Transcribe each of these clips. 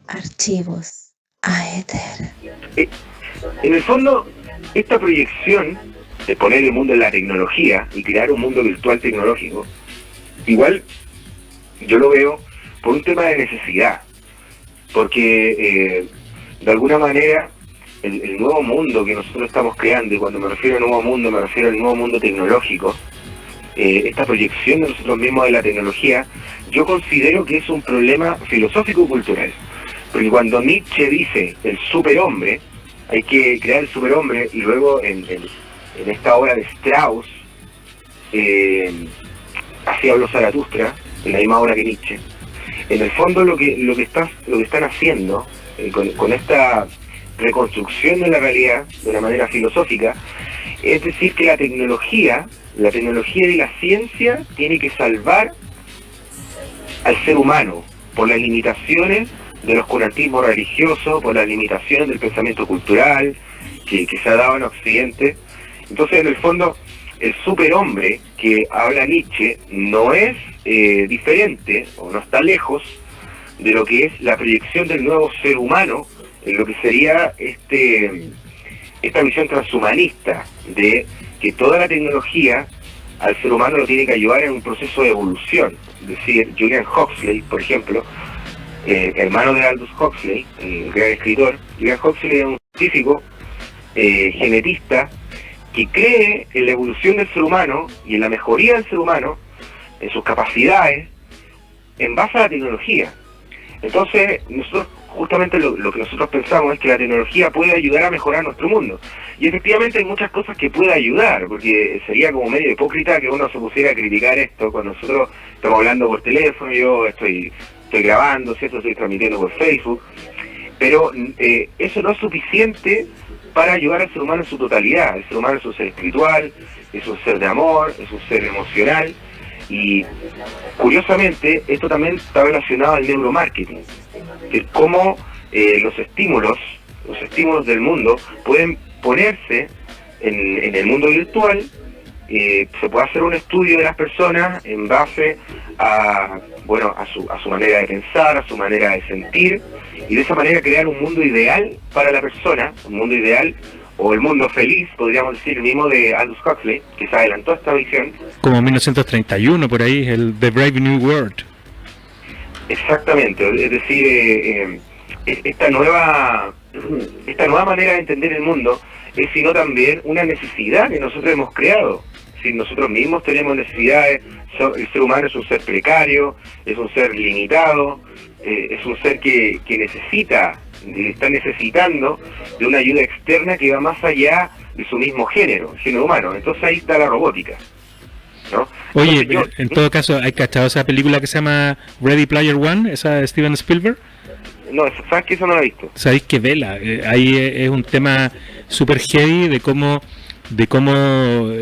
Archivos Aether. Eh, En el fondo, esta proyección de poner el mundo en la tecnología y crear un mundo virtual tecnológico, igual yo lo veo por un tema de necesidad, porque de alguna manera el nuevo mundo que nosotros estamos creando, y cuando me refiero a nuevo mundo me refiero al nuevo mundo tecnológico, esta proyección de nosotros mismos de la tecnología, yo considero que es un problema filosófico-cultural, porque cuando Nietzsche dice el superhombre, hay que crear el superhombre, y luego en esta obra de Strauss, así habló Zaratustra, en la misma obra que Nietzsche. En el fondo lo que están haciendo con esta reconstrucción de la realidad de una manera filosófica, es decir que la tecnología y la ciencia tiene que salvar al ser humano por las limitaciones del oscurantismo religioso, por las limitaciones del pensamiento cultural que se ha dado en Occidente. Entonces, en el fondo, el superhombre que habla Nietzsche no es diferente, o no está lejos, de lo que es la proyección del nuevo ser humano, en lo que sería esta visión transhumanista, de que toda la tecnología al ser humano lo tiene que ayudar en un proceso de evolución. Es decir, Julian Huxley, por ejemplo, hermano de Aldous Huxley, el gran escritor, Julian Huxley es un científico genetista que cree en la evolución del ser humano y en la mejoría del ser humano, en sus capacidades, en base a la tecnología. Entonces, nosotros justamente lo que nosotros pensamos es que la tecnología puede ayudar a mejorar nuestro mundo. Y efectivamente hay muchas cosas que puede ayudar, porque sería como medio hipócrita que uno se pusiera a criticar esto cuando nosotros estamos hablando por teléfono, yo estoy grabando, ¿cierto? Estoy transmitiendo por Facebook, pero eso no es suficiente para ayudar al ser humano en su totalidad. El ser humano es un ser espiritual, es un ser de amor, es un ser emocional, y curiosamente esto también está relacionado al neuromarketing, que cómo los estímulos del mundo pueden ponerse en el mundo virtual. Se puede hacer un estudio de las personas en base a su manera de pensar, a su manera de sentir, y de esa manera crear un mundo ideal para la persona, un mundo ideal, o el mundo feliz, podríamos decir, el mismo de Aldous Huxley, que se adelantó a esta visión. Como 1931, por ahí, el The Brave New World. Exactamente, es decir, esta nueva manera de entender el mundo es sino también una necesidad que nosotros hemos creado. Si nosotros mismos tenemos necesidades, el ser humano es un ser precario, es un ser limitado, es un ser que está necesitando de una ayuda externa que va más allá de su mismo género, el género humano. Entonces ahí está la robótica, ¿no? Oye, Entonces, en todo caso, ¿hay cachado esa película que se llama Ready Player One, esa de Steven Spielberg? No, ¿sabes que eso no la he visto? Sabéis que vela, ahí es un tema super heavy de cómo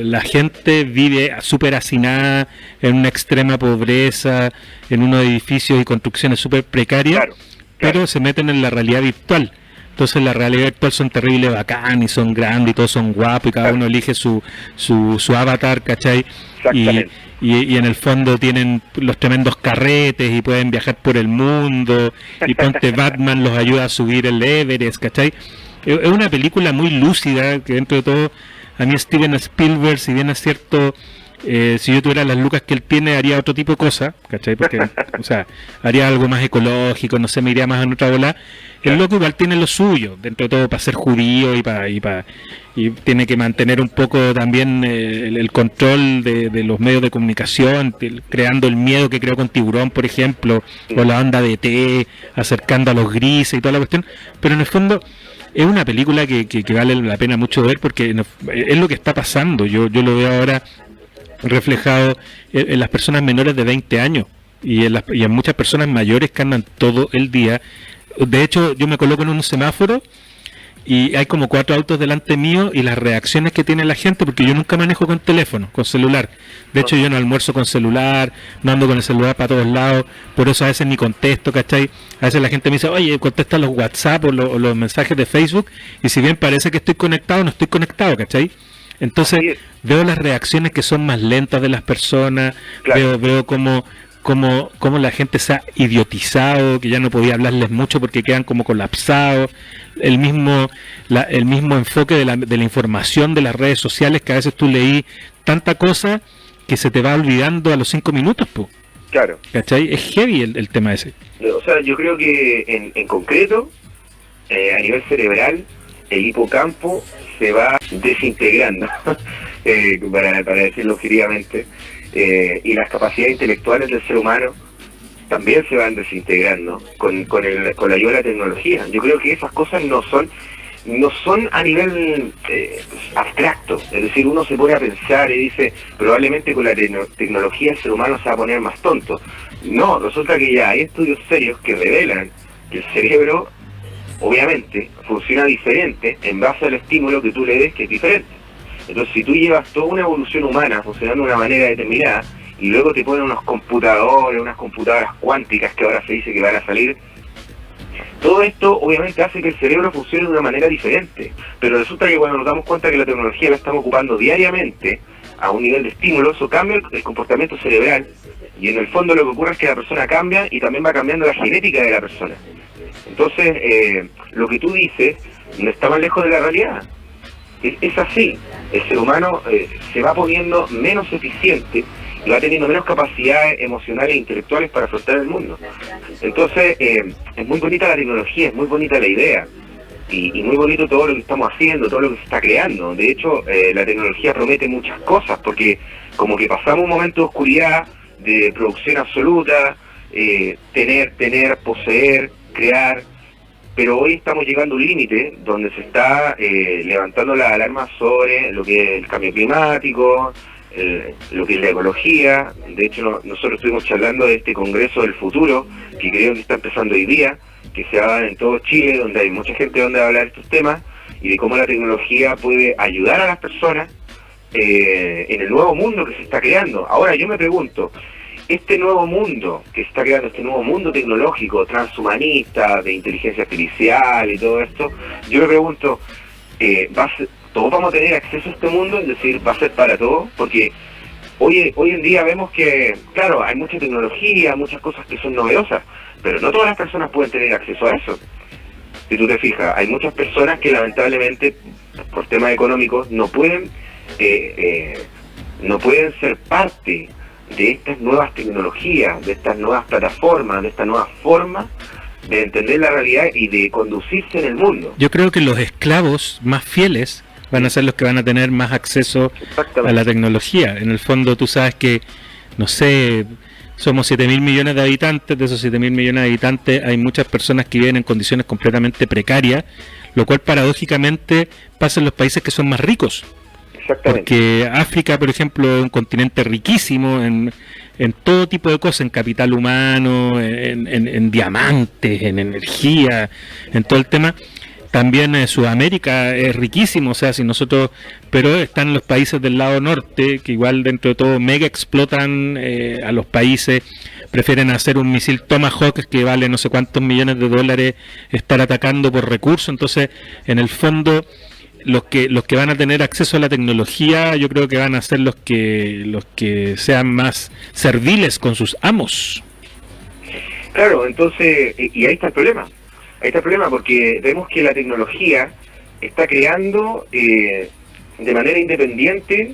la gente vive súper hacinada en una extrema pobreza, en unos edificios y construcciones súper precarias, Claro. pero se meten en la realidad virtual. Entonces la realidad virtual son terribles bacán y son grandes y todos son guapos y cada uno elige su avatar, ¿cachai? Exactamente. Y en el fondo tienen los tremendos carretes y pueden viajar por el mundo, y ponte Batman los ayuda a subir el Everest, ¿cachai? Es una película muy lúcida, que dentro de todo, a mí Steven Spielberg, si bien es cierto, si yo tuviera las lucas que él tiene, haría otro tipo de cosas, ¿cachai? Porque, o sea, haría algo más ecológico, no sé, me iría más en otra bola. El loco igual tiene lo suyo, dentro de todo, para ser judío y tiene que mantener un poco también el control de los medios de comunicación, creando el miedo que creó con Tiburón, por ejemplo, o la onda de T, acercando a los grises y toda la cuestión. Pero en el fondo es una película que vale la pena mucho ver, porque es lo que está pasando. Yo lo veo ahora reflejado en las personas menores de 20 años y en muchas personas mayores que andan todo el día. De hecho, yo me coloco en un semáforo y hay como 4 autos delante mío, y las reacciones que tiene la gente, porque yo nunca manejo con teléfono, con celular. De hecho, yo no almuerzo con celular, no ando con el celular para todos lados, por eso a veces ni contesto, ¿cachai? A veces la gente me dice, oye, contesta los WhatsApp o los mensajes de Facebook, y si bien parece que estoy conectado, no estoy conectado, ¿cachai? Entonces veo las reacciones que son más lentas de las personas, Claro. veo cómo cómo la gente se ha idiotizado, que ya no podía hablarles mucho porque quedan como colapsados, el mismo enfoque de la información de las redes sociales, que a veces tú leí tanta cosa que se te va olvidando a los 5 minutos, pues. Claro. ¿Cachai? Es heavy el tema ese. O sea, yo creo que en concreto, a nivel cerebral, el hipocampo se va desintegrando, para decirlo objetivamente, y las capacidades intelectuales del ser humano también se van desintegrando con la ayuda de la tecnología. Yo creo que esas cosas no son a nivel abstracto, es decir, uno se pone a pensar y dice, probablemente con la tecnología el ser humano se va a poner más tonto. No, resulta que ya hay estudios serios que revelan que el cerebro, obviamente, funciona diferente en base al estímulo que tú le des, que es diferente. Entonces, si tú llevas toda una evolución humana funcionando de una manera determinada, y luego te ponen unas computadoras cuánticas que ahora se dice que van a salir, todo esto obviamente hace que el cerebro funcione de una manera diferente, pero resulta que cuando nos damos cuenta que la tecnología la estamos ocupando diariamente a un nivel de estímulo, eso cambia el comportamiento cerebral, y en el fondo lo que ocurre es que la persona cambia y también va cambiando la genética de la persona. Entonces, lo que tú dices no está más lejos de la realidad. Es así, el ser humano se va poniendo menos eficiente y va teniendo menos capacidades emocionales e intelectuales para afrontar el mundo. Entonces, es muy bonita la tecnología, es muy bonita la idea, y muy bonito todo lo que estamos haciendo, todo lo que se está creando. De hecho, la tecnología promete muchas cosas, porque como que pasamos un momento de oscuridad, de producción absoluta, tener, poseer, crear, pero hoy estamos llegando a un límite donde se está levantando la alarma sobre lo que es el cambio climático, lo que es la ecología. De hecho, nosotros estuvimos charlando de este Congreso del Futuro, que creo que está empezando hoy día, que se va a dar en todo Chile, donde hay mucha gente donde hablar de estos temas, y de cómo la tecnología puede ayudar a las personas en el nuevo mundo que se está creando. Ahora yo me pregunto, este nuevo mundo que se está creando, este nuevo mundo tecnológico, transhumanista, de inteligencia artificial y todo esto, yo me pregunto, ¿todos vamos a tener acceso a este mundo? Es decir, ¿va a ser para todos? Porque hoy en día vemos que, claro, hay mucha tecnología, muchas cosas que son novedosas, pero no todas las personas pueden tener acceso a eso. Si tú te fijas, hay muchas personas que lamentablemente, por temas económicos, no pueden ser parte de estas nuevas tecnologías, de estas nuevas plataformas, de esta nueva forma de entender la realidad y de conducirse en el mundo. Yo creo que los esclavos más fieles van a ser los que van a tener más acceso a la tecnología. En el fondo, tú sabes que, no sé, somos 7.000 millones de habitantes. De esos 7.000 millones de habitantes hay muchas personas que viven en condiciones completamente precarias, lo cual paradójicamente pasa en los países que son más ricos. Porque África, por ejemplo, es un continente riquísimo en todo tipo de cosas, en capital humano, en diamantes, en energía, en todo el tema. También Sudamérica es riquísimo, o sea, pero están los países del lado norte, que igual dentro de todo mega explotan a los países, prefieren hacer un misil Tomahawk que vale no sé cuántos millones de dólares, estar atacando por recursos. Entonces, en el fondo, los que van a tener acceso a la tecnología, yo creo que van a ser los que sean más serviles con sus amos. Claro, entonces, y ahí está el problema. Ahí está el problema, porque vemos que la tecnología está creando de manera independiente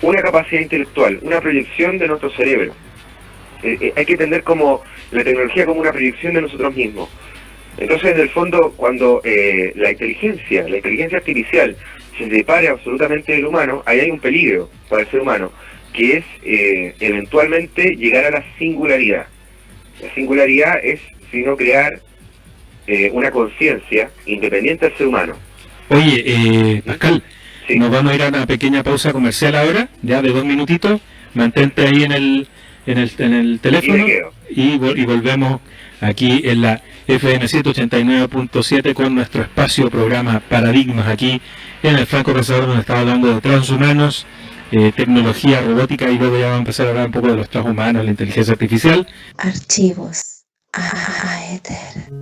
una capacidad intelectual, una proyección de nuestro cerebro. Hay que entender como la tecnología como una proyección de nosotros mismos. Entonces, en el fondo, cuando la inteligencia artificial se separe absolutamente del humano, ahí hay un peligro para el ser humano, que es eventualmente llegar a la singularidad. La singularidad es, sino crear una conciencia independiente del ser humano. Oye, Pascal, sí. Nos vamos a ir a una pequeña pausa comercial ahora, ya de 2 minutitos. Mantente ahí en el teléfono y volvemos aquí en la FM 789.7 con nuestro espacio programa Paradigmas aquí en el Franco Pensador, donde estaba hablando de transhumanos, tecnología robótica, y luego ya vamos a empezar a hablar un poco de los transhumanos, la inteligencia artificial. Archivos Aether.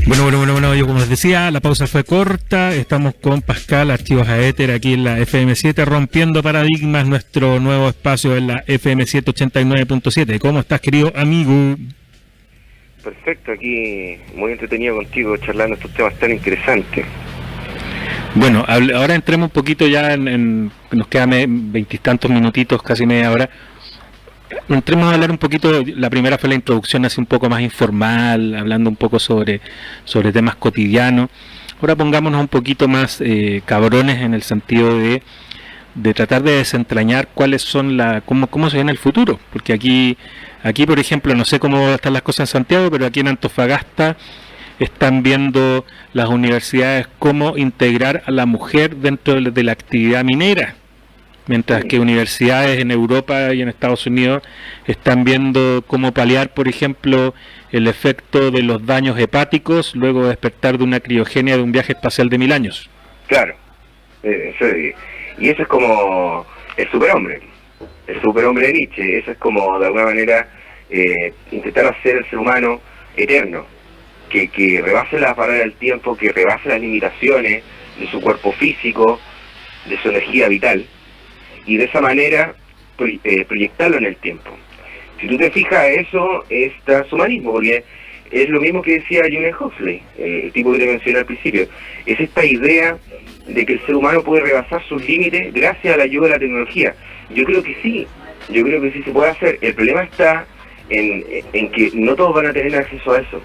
Bueno, Bueno, yo como les decía, la pausa fue corta. Estamos con Pascal, Archivos Aether, aquí en la FM7, rompiendo paradigmas, nuestro nuevo espacio en la FM7 89.7. ¿Cómo estás, querido amigo? Perfecto, aquí muy entretenido contigo, charlando estos temas tan interesantes. Bueno, ahora entremos un poquito ya nos quedan veintitantos minutitos, casi media hora. Entremos a hablar un poquito. La primera fue la introducción así un poco más informal, hablando un poco sobre temas cotidianos. Ahora pongámonos un poquito más cabrones en el sentido de tratar de desentrañar cuáles son cómo se viene el futuro, porque aquí por ejemplo, no sé cómo están las cosas en Santiago, pero aquí en Antofagasta están viendo las universidades cómo integrar a la mujer dentro de la actividad minera. Mientras que universidades en Europa y en Estados Unidos están viendo cómo paliar, por ejemplo, el efecto de los daños hepáticos luego de despertar de una criogenia de un viaje espacial de 1000 años. Claro, y eso es como el superhombre de Nietzsche. Eso es como, de alguna manera, intentar hacer el ser humano eterno, que rebase las barreras del tiempo, que rebase las limitaciones de su cuerpo físico, de su energía vital, y de esa manera proyectarlo en el tiempo. Si tú te fijas, eso es transhumanismo, porque es lo mismo que decía Julian Huxley, el tipo que te mencioné al principio. Es esta idea de que el ser humano puede rebasar sus límites gracias a la ayuda de la tecnología. Yo creo que sí se puede hacer. El problema está en que no todos van a tener acceso a eso,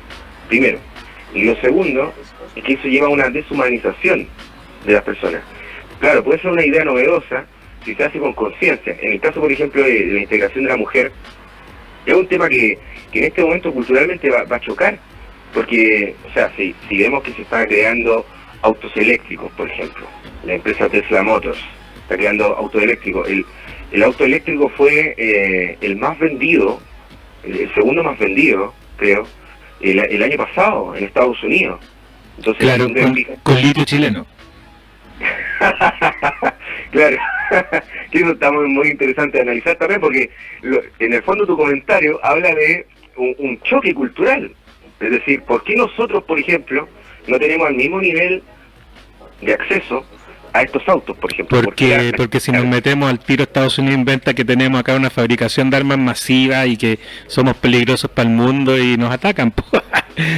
primero. Y lo segundo es que eso lleva a una deshumanización de las personas. Claro, puede ser una idea novedosa si se hace con conciencia. En el caso, por ejemplo, de la integración de la mujer, es un tema que en este momento culturalmente va a chocar, porque, o sea, si vemos que se están creando autos eléctricos, por ejemplo, la empresa Tesla Motors está creando autos eléctricos. El auto eléctrico fue el más vendido, el segundo más vendido, creo, el año pasado en Estados Unidos. Entonces, claro, con litio chileno. Claro, que eso está muy interesante de analizar también, porque en el fondo tu comentario habla de un choque cultural. Es decir, ¿por qué nosotros, por ejemplo, no tenemos el mismo nivel de acceso a estos autos, por ejemplo? Porque si nos metemos al tiro, Estados Unidos inventa que tenemos acá una fabricación de armas masiva y que somos peligrosos para el mundo y nos atacan.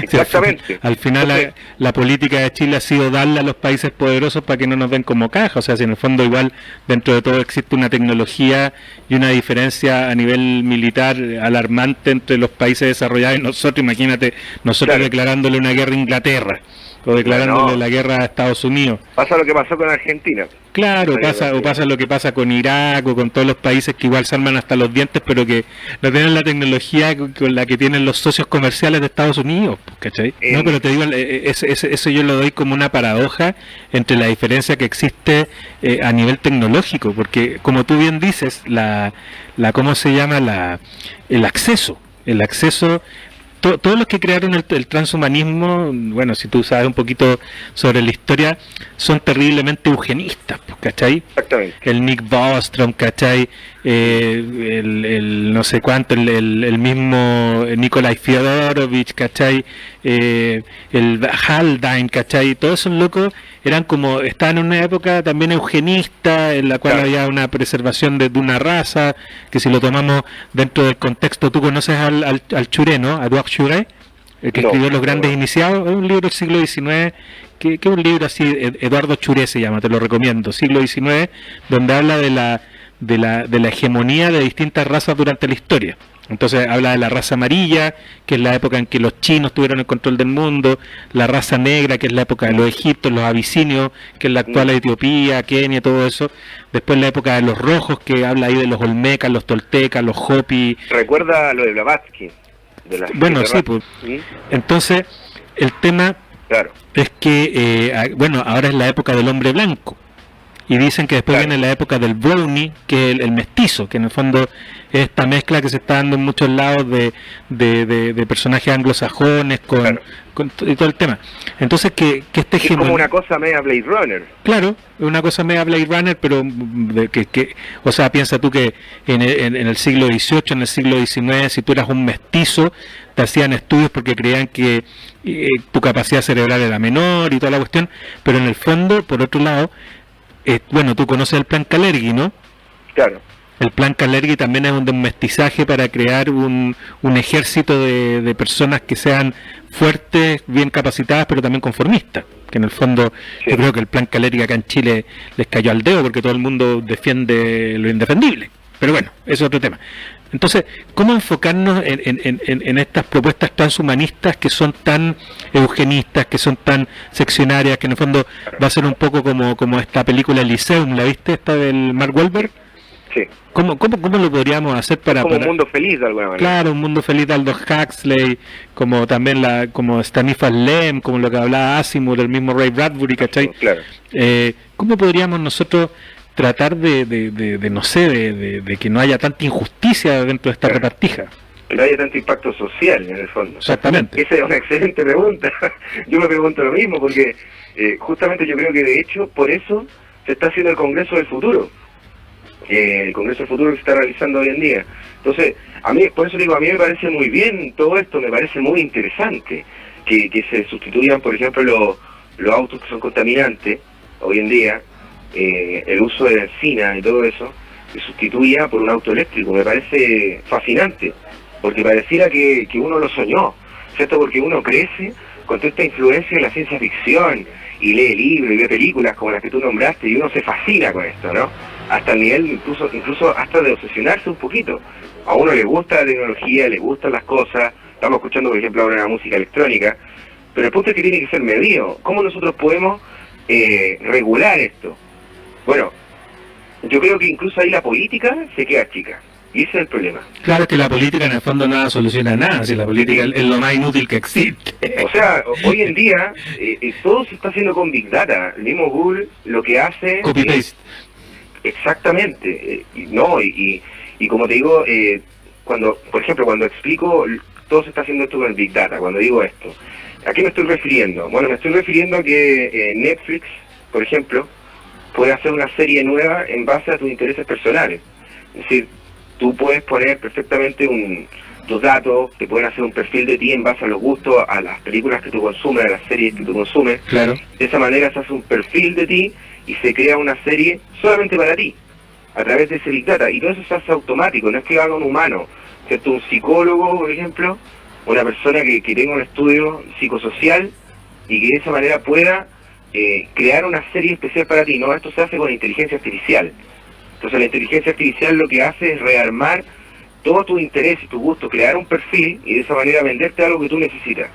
Exactamente. Al final la política de Chile ha sido darle a los países poderosos para que no nos ven como caja. O sea, si en el fondo igual dentro de todo existe una tecnología y una diferencia a nivel militar alarmante entre los países desarrollados y nosotros. Imagínate, nosotros declarándole una guerra a Inglaterra o declarándole la guerra a Estados Unidos. Pasa lo que pasó con Argentina. Claro, pasa lo que pasa con Irak o con todos los países que igual se arman hasta los dientes, pero que no tienen la tecnología con la que tienen los socios comerciales de Estados Unidos, ¿cachai? No, pero te digo, eso yo lo doy como una paradoja entre la diferencia que existe a nivel tecnológico, porque como tú bien dices, ¿cómo se llama? El acceso. Todos los que crearon el transhumanismo, bueno, si tú sabes un poquito sobre la historia, son terriblemente eugenistas, ¿cachai? Exactamente. El Nick Bostrom, ¿cachai? El no sé cuánto, el mismo Nikolai Fyodorovich, ¿cachai? El Haldane, ¿cachai? Todos esos locos estaban en una época también eugenista, en la cual había una preservación de una raza, que si lo tomamos dentro del contexto, tú conoces al Churé, ¿no? A Eduard Churé, el que escribió Los Grandes Iniciados, es un libro del siglo XIX, que es un libro así, Eduardo Churé se llama, te lo recomiendo, siglo XIX, donde habla de la hegemonía de distintas razas durante la historia. Entonces habla de la raza amarilla, que es la época en que los chinos tuvieron el control del mundo, la raza negra, que es la época de los egipcios, los abisinios, que es la actual Etiopía, Kenia, todo eso. Después la época de los rojos, que habla ahí de los olmecas, los toltecas, los hopi. Recuerda lo de Blavatsky. Bueno, sí, pues. Entonces, el tema es que, ahora es la época del hombre blanco. y dicen que después Claro. viene la época del brownie, que es el mestizo, que en el fondo es esta mezcla que se está dando en muchos lados de personajes anglosajones Claro. y todo el tema. Entonces que este Es como hegemonía, una cosa media Blade Runner. claro, es una cosa media Blade Runner, pero o sea, piensa tú que en el siglo XVIII, en el siglo XIX, si tú eras un mestizo, te hacían estudios porque creían que tu capacidad cerebral era menor y toda la cuestión, pero en el fondo, por otro lado, bueno, tú conoces el plan Kalergi, ¿no? Claro. El plan Kalergi también es un mestizaje para crear un ejército de personas que sean fuertes, bien capacitadas, pero también conformistas. Que en el fondo, Sí. yo creo que el plan Kalergi acá en Chile les cayó al dedo porque todo el mundo defiende lo indefendible. Pero bueno, eso es otro tema. Entonces, ¿cómo enfocarnos en estas propuestas transhumanistas que son tan eugenistas, que son tan seccionarias, que en el fondo va a ser un poco como esta película Elysium, ¿la viste? Esta del Mark Wahlberg. Sí. ¿Cómo lo podríamos hacer Como un mundo feliz de alguna manera. Claro, un mundo feliz de Aldous Huxley, como también como Stanislas Lem, como lo que hablaba Asimov, el mismo Ray Bradbury, ¿cachai? Claro. ¿Cómo podríamos nosotros tratar de no sé, de que no haya tanta injusticia dentro de esta Claro. repartija? Que no haya tanto impacto social en el fondo. Exactamente. Esa es una excelente pregunta. Yo me pregunto lo mismo porque justamente yo creo que de hecho por eso se está haciendo el Congreso del Futuro. El Congreso del Futuro que se está realizando hoy en día. Entonces, a mí, por eso digo, a mí me parece muy bien todo esto, me parece muy interesante que se sustituyan, por ejemplo, los autos que son contaminantes hoy en día, el uso de benzina y todo eso, se sustituya por un auto eléctrico. Me parece fascinante, porque pareciera que uno lo soñó, ¿cierto? Porque uno crece con toda esta influencia de la ciencia ficción y lee libros y ve películas como las que tú nombraste y uno se fascina con esto, ¿no? Hasta el nivel incluso hasta de obsesionarse un poquito. A uno le gusta la tecnología, le gustan las cosas, estamos escuchando por ejemplo ahora la música electrónica, pero el punto es que tiene que ser medido. ¿Cómo nosotros podemos regular esto? Bueno, yo creo que incluso ahí la política se queda chica, y ese es el problema. Claro que la política en el fondo nada soluciona nada, si la política es lo más inútil que existe. O sea, hoy en día todo se está haciendo con Big Data. El mismo Google lo que hace... Copy-paste. Exactamente. Y como te digo, por ejemplo, cuando explico, todo se está haciendo esto con el Big Data, cuando digo esto. ¿A qué me estoy refiriendo? Bueno, me estoy refiriendo a que Netflix, por ejemplo, puede hacer una serie nueva en base a tus intereses personales. Es decir, tú puedes poner perfectamente tus datos, te pueden hacer un perfil de ti en base a los gustos, a las películas que tú consumes, a las series que tú consumes. Claro. De esa manera se hace un perfil de ti y se crea una serie solamente para ti, a través de ese Big Data. Y todo eso se hace automático, no es que lo haga un humano, ¿cierto? Un psicólogo, por ejemplo, una persona que tenga un estudio psicosocial y que de esa manera pueda crear una serie especial para ti. No, esto se hace con inteligencia artificial. Entonces la inteligencia artificial lo que hace es rearmar todo tu interés y tu gusto, crear un perfil y de esa manera venderte algo que tú necesitas.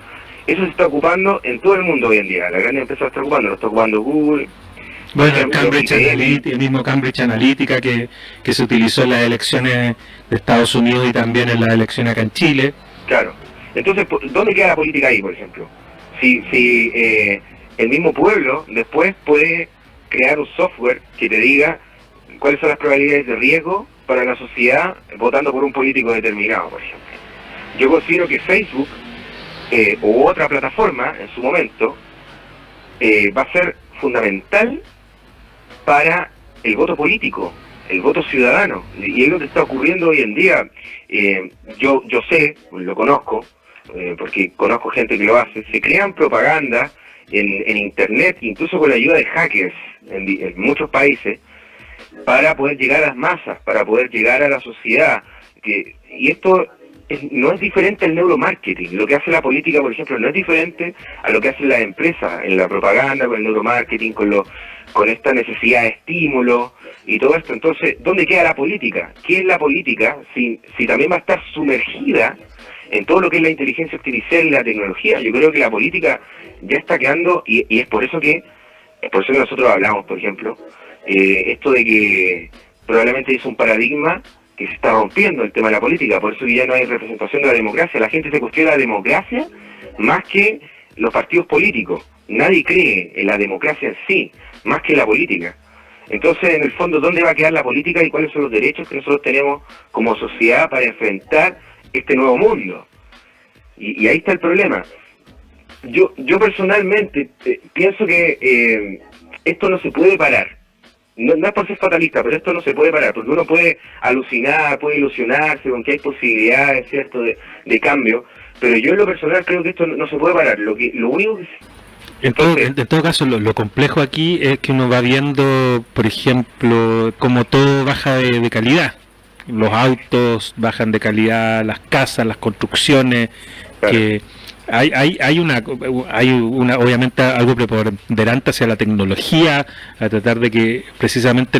Eso se está ocupando en todo el mundo hoy en día. La gran empresa lo está ocupando, lo está ocupando Google. Bueno, el mismo Cambridge Analytica que se utilizó en las elecciones de Estados Unidos y también en las elecciones acá en Chile. Claro. Entonces, ¿dónde queda la política ahí, por ejemplo? Si el mismo pueblo después puede crear un software que te diga cuáles son las probabilidades de riesgo para la sociedad votando por un político determinado, por ejemplo. Yo considero que Facebook u otra plataforma en su momento va a ser fundamental para el voto político, el voto ciudadano, y es lo que está ocurriendo hoy en día. Yo sé, lo conozco, porque conozco gente que lo hace, se crean propaganda en internet, incluso con la ayuda de hackers en muchos países, para poder llegar a las masas, para poder llegar a la sociedad. Y esto no es diferente al neuromarketing. Lo que hace la política, por ejemplo, no es diferente a lo que hacen las empresas en la propaganda, con el neuromarketing, con esta necesidad de estímulo y todo esto. Entonces, ¿dónde queda la política? ¿Qué es la política si también va a estar sumergida en todo lo que es la inteligencia artificial y la tecnología? Yo creo que la política ya está quedando, y es por eso que nosotros hablamos, por ejemplo, esto de que probablemente es un paradigma que se está rompiendo el tema de la política, por eso que ya no hay representación de la democracia. La gente se cuestiona la democracia más que los partidos políticos. Nadie cree en la democracia en sí, más que en la política. Entonces, en el fondo, ¿dónde va a quedar la política y cuáles son los derechos que nosotros tenemos como sociedad para enfrentar este nuevo mundo? Y ahí está el problema. Yo personalmente pienso que esto no se puede parar. No es por ser fatalista, pero esto no se puede parar, porque uno puede alucinar, puede ilusionarse con que hay posibilidades, ¿cierto?, de cambio, pero yo en lo personal creo que esto no se puede parar. Lo único que... En todo caso, lo complejo aquí es que uno va viendo, por ejemplo, como todo baja de calidad. Los autos bajan de calidad, las casas, las construcciones, Claro. que hay una obviamente algo preponderante hacia la tecnología, a tratar de que precisamente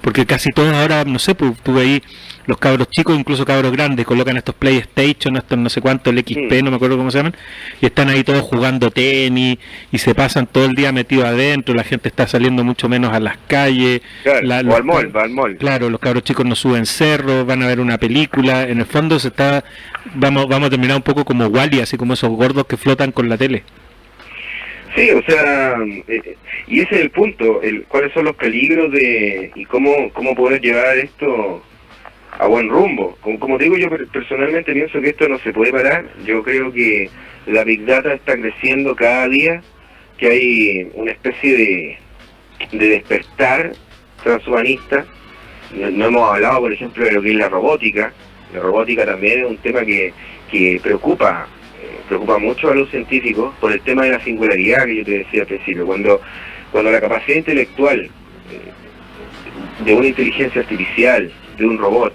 porque casi todos ahora, no sé, pues tú ahí los cabros chicos, incluso cabros grandes, colocan estos PlayStation, estos no sé cuánto, el XP, no me acuerdo cómo se llaman, y están ahí todos jugando tenis y se pasan todo el día metidos adentro, la gente está saliendo mucho menos a las calles. Claro, o al mall, va al mall. Claro, los cabros chicos no suben cerros, van a ver una película, en el fondo vamos a terminar un poco como Wall-E, así como esos gordos que flotan con la tele. Sí, o sea, y ese es el punto, cuáles son los peligros y cómo poder llevar esto a buen rumbo. Como te digo, yo personalmente pienso que esto no se puede parar. Yo creo que la Big Data está creciendo cada día, que hay una especie de despertar transhumanista. No hemos hablado, por ejemplo, de lo que es la robótica. La robótica también es un tema que preocupa mucho a los científicos por el tema de la singularidad que yo te decía al principio. Cuando la capacidad intelectual de una inteligencia artificial, de un robot,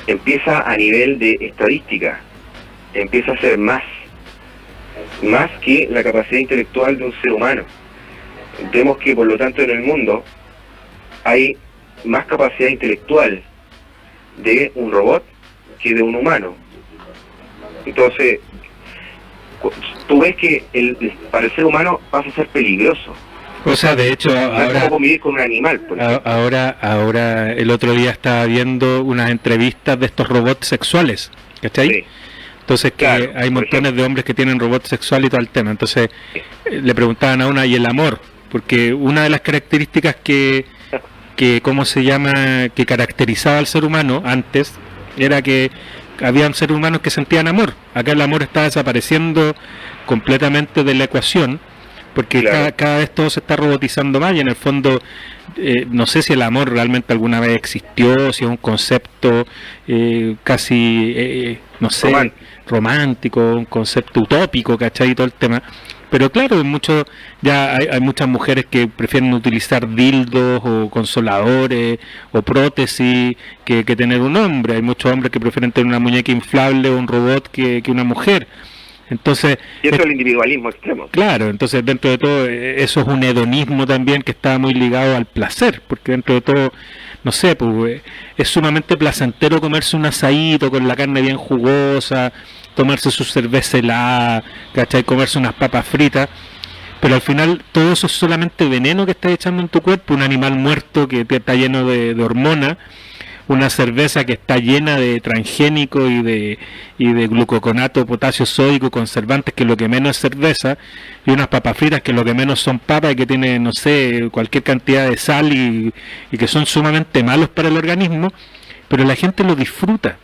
empieza a nivel de estadística, empieza a ser más que la capacidad intelectual de un ser humano. Vemos que por lo tanto en el mundo hay más capacidad intelectual de un robot que de un humano. Entonces, tú ves que para el ser humano pasa a ser peligroso. O sea, de hecho, No es como convivir con un animal, por ejemplo. ahora el otro día estaba viendo unas entrevistas de estos robots sexuales, ¿cachai? Sí. Entonces que Claro, hay por montones ejemplo. de hombres que tienen robots sexuales y todo el tema. Entonces le preguntaban a una, ¿y el amor? Porque una de las características que ¿cómo se llama?, que caracterizaba al ser humano antes, era que habían seres humanos que sentían amor. Acá el amor está desapareciendo completamente de la ecuación, porque Claro. cada vez todo se está robotizando más y en el fondo no sé si el amor realmente alguna vez existió, si es un concepto casi, no sé, romántico, un concepto utópico, ¿cachai? Y todo el tema. Pero claro, ya hay muchas mujeres que prefieren utilizar dildos o consoladores o prótesis que tener un hombre. Hay muchos hombres que prefieren tener una muñeca inflable o un robot que una mujer. Entonces, Y eso es el individualismo extremo. claro, entonces dentro de todo eso es un hedonismo también que está muy ligado al placer, porque dentro de todo, no sé, pues es sumamente placentero comerse un asadito con la carne bien jugosa, tomarse su cerveza helada, ¿cachai? Comerse unas papas fritas, pero al final todo eso es solamente veneno que estás echando en tu cuerpo, un animal muerto que está lleno de hormonas, una cerveza que está llena de transgénico y de glucoconato, potasio sódico, conservantes, que lo que menos es cerveza, y unas papas fritas que lo que menos son papas y que tienen, no sé, cualquier cantidad de sal y que son sumamente malos para el organismo, pero la gente lo disfruta.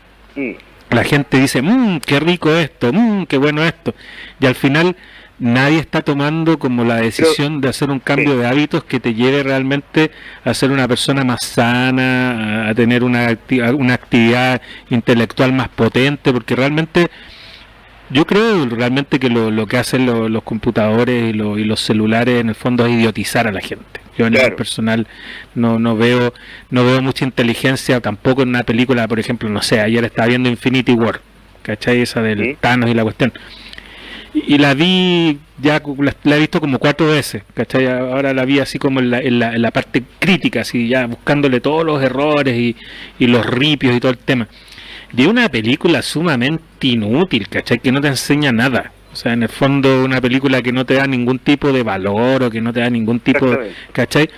La gente dice, qué rico esto, qué bueno esto, y al final nadie está tomando como la decisión de hacer un cambio de hábitos que te lleve realmente a ser una persona más sana, a tener una actividad intelectual más potente, porque realmente yo creo realmente que lo que hacen los computadores y los celulares en el fondo es idiotizar a la gente. Yo a nivel personal no veo mucha inteligencia tampoco en una película. Por ejemplo, no sé, ayer estaba viendo Infinity War, ¿cachai? Esa del Thanos y la cuestión, y la vi, ya la he visto como 4 veces, ¿cachai? Ahora la vi así como en la parte crítica, así ya buscándole todos los errores y los ripios y todo el tema. De una película sumamente inútil, ¿cachai? Que no te enseña nada. O O sea, en el fondo una película que no te da ningún tipo de valor o que no te da ningún tipo de... Exactamente. ¿Cachai?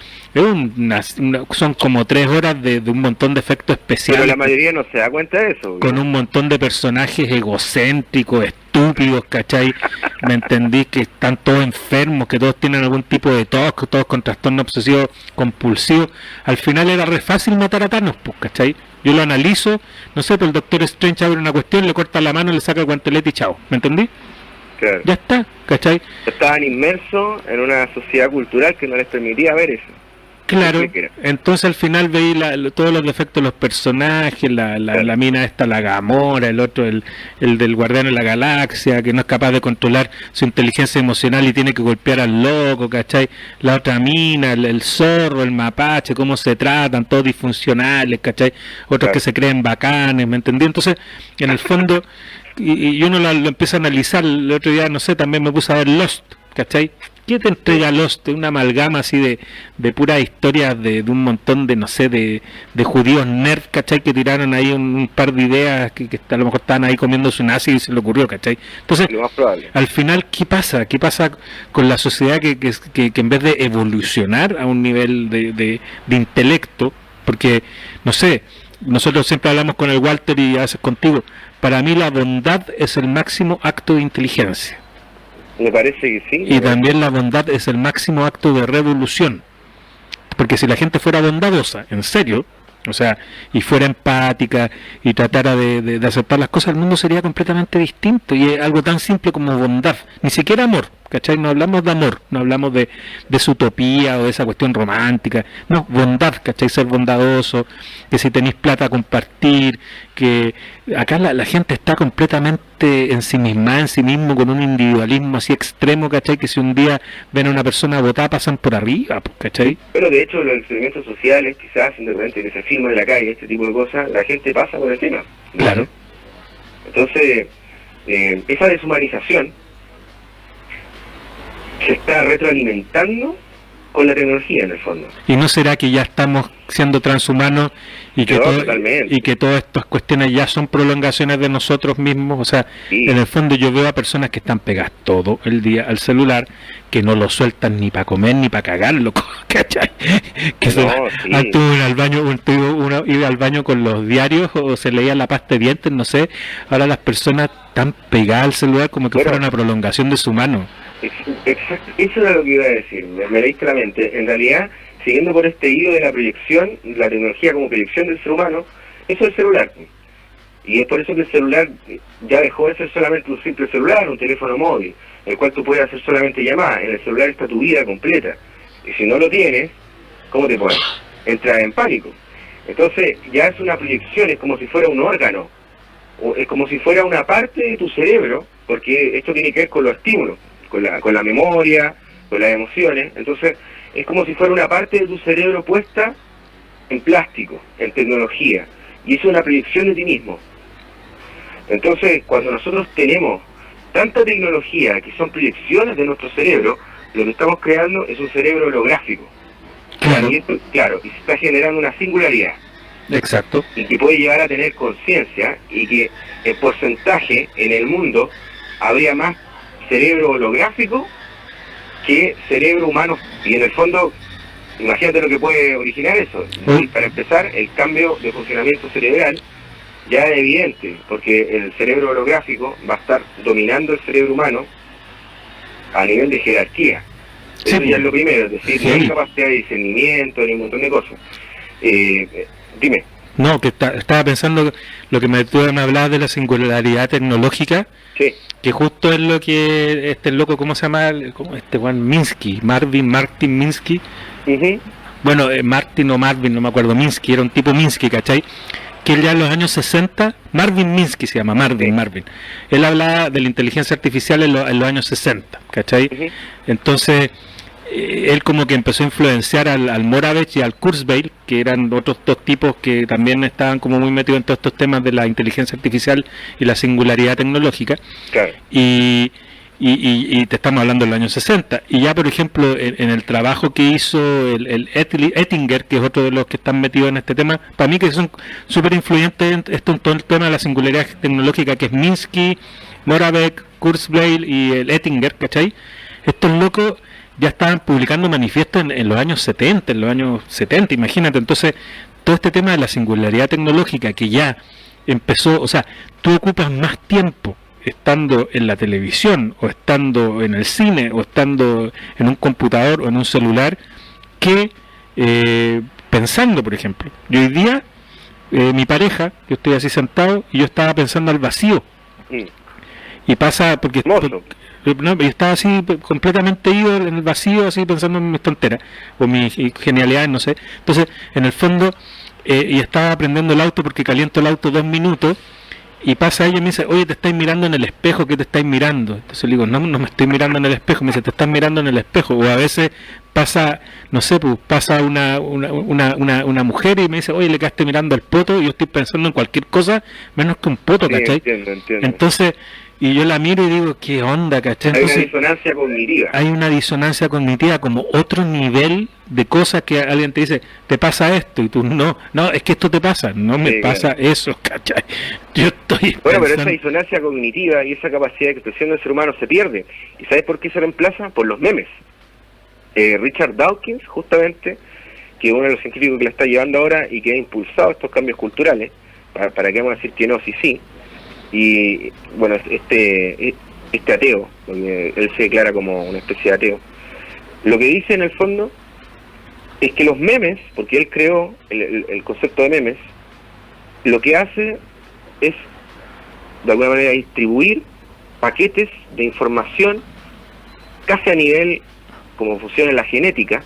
Es son como 3 horas de un montón de efectos Pero especiales. la mayoría no se da cuenta de eso. Con un montón de personajes egocéntricos, estúpidos, ¿cachai? ¿Me entendí? Que están todos enfermos, que todos tienen algún tipo de TOC, todos con trastorno obsesivo compulsivo. Al final era re fácil matar a Thanos, pues, ¿cachai? Yo lo analizo, no sé, pero el Doctor Strange abre una cuestión, le corta la mano, le saca el guantelete y chao. ¿Me entendí? Claro. Ya está, ¿cachai? Estaban inmersos en una sociedad cultural que no les permitía ver eso. Claro, Cualquiera. entonces al final veí todos los defectos de los personajes, la mina esta, la Gamora, el otro, el del Guardián de la Galaxia, que no es capaz de controlar su inteligencia emocional y tiene que golpear al loco, ¿cachai? La otra mina, el zorro, el mapache, cómo se tratan, todos disfuncionales, ¿cachai? Otros Claro. que se creen bacanes, ¿me entendí? Entonces, en el fondo, y uno lo empieza a analizar, el otro día, no sé, también me puse a ver Lost, ¿cachai? ¿Qué te entrega Lost? Una amalgama así de puras historias de un montón de, no sé, de judíos nerd, ¿cachai? Que tiraron ahí un par de ideas que a lo mejor estaban ahí comiendo su nazi y se le ocurrió, ¿cachai? Entonces, Lo más probable. al final, ¿qué pasa? ¿Qué pasa con la sociedad que en vez de evolucionar a un nivel de intelecto, porque, no sé, nosotros siempre hablamos con el Walter y a veces contigo, para mí la bondad es el máximo acto de inteligencia. Me parece que sí. Y también la bondad es el máximo acto de revolución. Porque si la gente fuera bondadosa, en serio, o sea, y fuera empática y tratara de aceptar las cosas, el mundo sería completamente distinto. Y es algo tan simple como bondad, ni siquiera amor, ¿cachai? No hablamos de amor, no hablamos de esa utopía o de esa cuestión romántica, no, bondad, ¿cachai? Ser bondadoso, que si tenéis plata compartir, que acá la gente está completamente ensimismada en sí mismo, con un individualismo así extremo, ¿cachai? Que si un día ven a una persona votada pasan por arriba, pues, ¿cachai? Pero de hecho los experimentos sociales, quizás, de repente que se filman en la calle, este tipo de cosas, la gente pasa por encima. Claro. Entonces, esa deshumanización se está retroalimentando con la tecnología en el fondo. ¿Y no será que ya estamos siendo transhumanos y que, No, totalmente. y que todas estas cuestiones ya son prolongaciones de nosotros mismos? O sea, Sí. en el fondo yo veo a personas que están pegadas todo el día al celular, que no lo sueltan ni para comer ni para cagar, loco, ¿cachai? Que No, sí. antes uno iba al baño con los diarios o se leía la pasta de dientes, no sé. Ahora las personas están pegadas al celular como que Bueno. fuera una prolongación de su mano. Exacto, eso era lo que iba a decir, me leíste la mente. En realidad, siguiendo por este hilo de la proyección, la tecnología como proyección del ser humano, eso es el celular. Y es por eso que el celular ya dejó de ser solamente un simple celular, un teléfono móvil, el cual tú puedes hacer solamente llamadas. En el celular está tu vida completa. Y si no lo tienes, ¿cómo te pones? Entras en pánico. Entonces, ya es una proyección, es como si fuera un órgano, o es como si fuera una parte de tu cerebro, porque esto tiene que ver con los estímulos, con la memoria, con las emociones. Entonces es como si fuera una parte de tu cerebro puesta en plástico, en tecnología, y es una proyección de ti mismo. Entonces cuando nosotros tenemos tanta tecnología que son proyecciones de nuestro cerebro, lo que estamos creando es un cerebro holográfico. Claro. Y esto, claro, y se está generando una singularidad Exacto. y que puede llegar a tener conciencia, y que en porcentaje en el mundo habría más cerebro holográfico que cerebro humano. Y en el fondo, imagínate lo que puede originar eso. Y para empezar, el cambio de funcionamiento cerebral ya es evidente, porque el cerebro holográfico va a estar dominando el cerebro humano a nivel de jerarquía. Sí, Eso ya es lo primero, es decir, no hay sí. capacidad de discernimiento ni un montón de cosas. Dime. No, que estaba pensando lo que me hablaba de la singularidad tecnológica, Sí. que justo es lo que este loco, ¿cómo se llama? Este Juan Minsky, Martin Minsky. Ujú. Bueno, Martin o Marvin, no me acuerdo, Minsky, era un tipo Minsky, ¿cachai? Que él ya en los años 60, Marvin Minsky se llama, Marvin. Él hablaba de la inteligencia artificial en los años 60, ¿cachai? Ujú. Entonces, él como que empezó a influenciar al Moravec y al Kurzweil, que eran otros dos tipos que también estaban como muy metidos en todos estos temas de la inteligencia artificial y la singularidad tecnológica. Claro. Y te estamos hablando de los años 60. Y ya, por ejemplo, en el trabajo que hizo el Ettinger, que es otro de los que están metidos en este tema, para mí que son súper influyentes en todo el tema de la singularidad tecnológica, que es Minsky, Moravec, Kurzweil y el Ettinger, ¿cachai? Estos locos ya estaban publicando manifiestos en los años 70, imagínate. Entonces, todo este tema de la singularidad tecnológica que ya empezó, o sea, tú ocupas más tiempo estando en la televisión, o estando en el cine, o estando en un computador o en un celular, que pensando, por ejemplo. Yo hoy día, mi pareja, yo estoy así sentado, y yo estaba pensando al vacío. Y pasa, porque no, yo estaba así completamente ido en el vacío, así pensando en mis tonteras o mis genialidades, no sé. Entonces, en el fondo, y estaba prendiendo el auto porque caliento el auto 2 minutos, y pasa ella y me dice, oye, te estáis mirando en el espejo, ¿qué te estáis mirando? Entonces le digo, no me estoy mirando en el espejo. Me dice, te estás mirando en el espejo. O a veces pasa, no sé, pues pasa una mujer y me dice, oye, le quedaste mirando el poto, y yo estoy pensando en cualquier cosa menos que un poto, ¿cachai? Entiendo. Entonces, y yo la miro y digo, ¿qué onda, cachai? Entonces, hay una disonancia cognitiva. Hay una disonancia cognitiva, como otro nivel de cosas que alguien te dice, te pasa esto, y tú, no, es que esto te pasa, no me pasa eso, ¿cachai? Yo estoy Bueno, pero esa disonancia cognitiva y esa capacidad de expresión del ser humano se pierde. ¿Y sabes por qué se reemplaza? Por los memes. Richard Dawkins, justamente, que es uno de los científicos que la está llevando ahora y que ha impulsado estos cambios culturales, para que vamos a decir que no, sí. Y bueno, este ateo, porque él se declara como una especie de ateo, lo que dice en el fondo es que los memes, porque él creó el concepto de memes, lo que hace es de alguna manera distribuir paquetes de información casi a nivel como funciona la genética,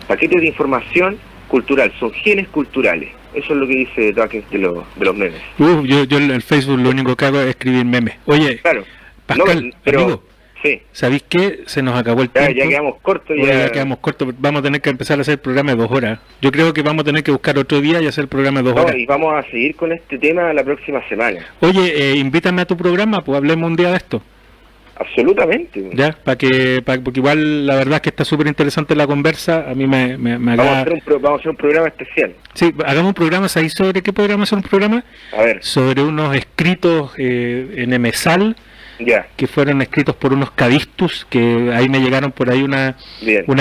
paquetes de información cultural, son genes culturales. Eso es lo que dice Dawkins de los memes. Yo en el Facebook lo único que hago es escribir memes. Oye, claro, Pascal, no, pero, amigo, sí. ¿Sabéis qué? Se nos acabó el tiempo. Ya quedamos cortos. Ya quedamos cortos. Vamos a tener que empezar a hacer el programa de 2 horas. Yo creo que vamos a tener que buscar otro día y hacer el programa de 2 horas. Y vamos a seguir con este tema la próxima semana. Oye, invítame a tu programa, pues hablemos un día de esto. Absolutamente. Ya, porque igual la verdad es que está súper interesante la conversa. A mí me vamos a hacer un programa especial. Sí, hagamos un programa. ¿Sabéis sobre qué programa hacer un programa? A ver. Sobre unos escritos en MSAL, que fueron escritos por unos cadistus, que ahí me llegaron por ahí unas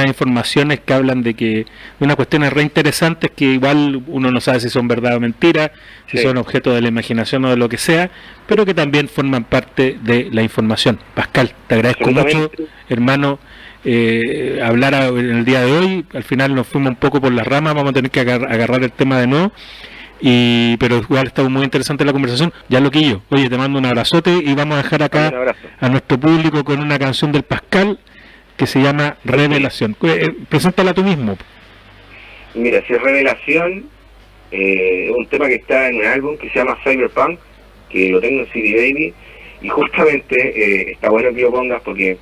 informaciones que hablan de unas cuestiones re interesantes que igual uno no sabe si son verdad o mentira, si son objeto de la imaginación o de lo que sea, pero que también forman parte de la información. Pascal, te agradezco mucho, hermano, hablar en el día de hoy. Al final nos fuimos un poco por las ramas, vamos a tener que agarrar el tema de nuevo. Pero igual está muy interesante la conversación. Ya loquillo, oye, te mando un abrazote y vamos a dejar acá a nuestro público con una canción del Pascal que se llama Revelación. Preséntala tú mismo. Mira, si es Revelación, es un tema que está en un álbum que se llama Cyberpunk, que lo tengo en CD Baby, y justamente está bueno que lo pongas porque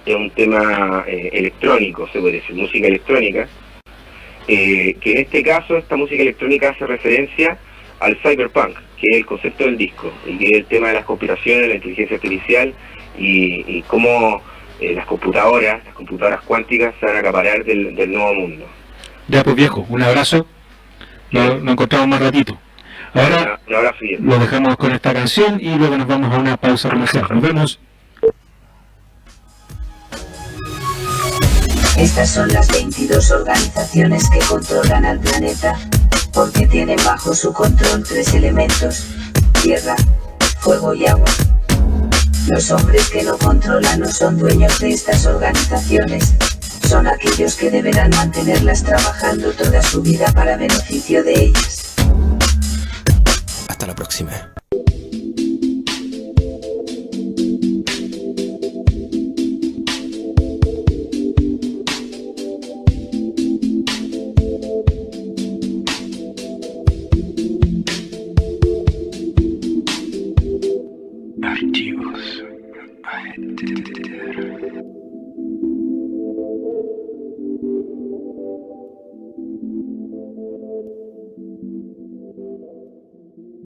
es un tema electrónico, se puede decir, música electrónica. Que en este caso esta música electrónica hace referencia al cyberpunk, que es el concepto del disco, y que es el tema de las conspiraciones, la inteligencia artificial y cómo las computadoras cuánticas se van a acaparar del nuevo mundo. Ya pues viejo, un abrazo, nos encontramos más ratito. Ahora un abrazo bien. Lo dejamos con esta canción y luego nos vamos a una pausa comercial. Nos vemos. Estas son las 22 organizaciones que controlan al planeta, porque tienen bajo su control 3 elementos: tierra, fuego y agua. Los hombres que lo controlan no son dueños de estas organizaciones, son aquellos que deberán mantenerlas trabajando toda su vida para beneficio de ellas. Hasta la próxima. Archivos.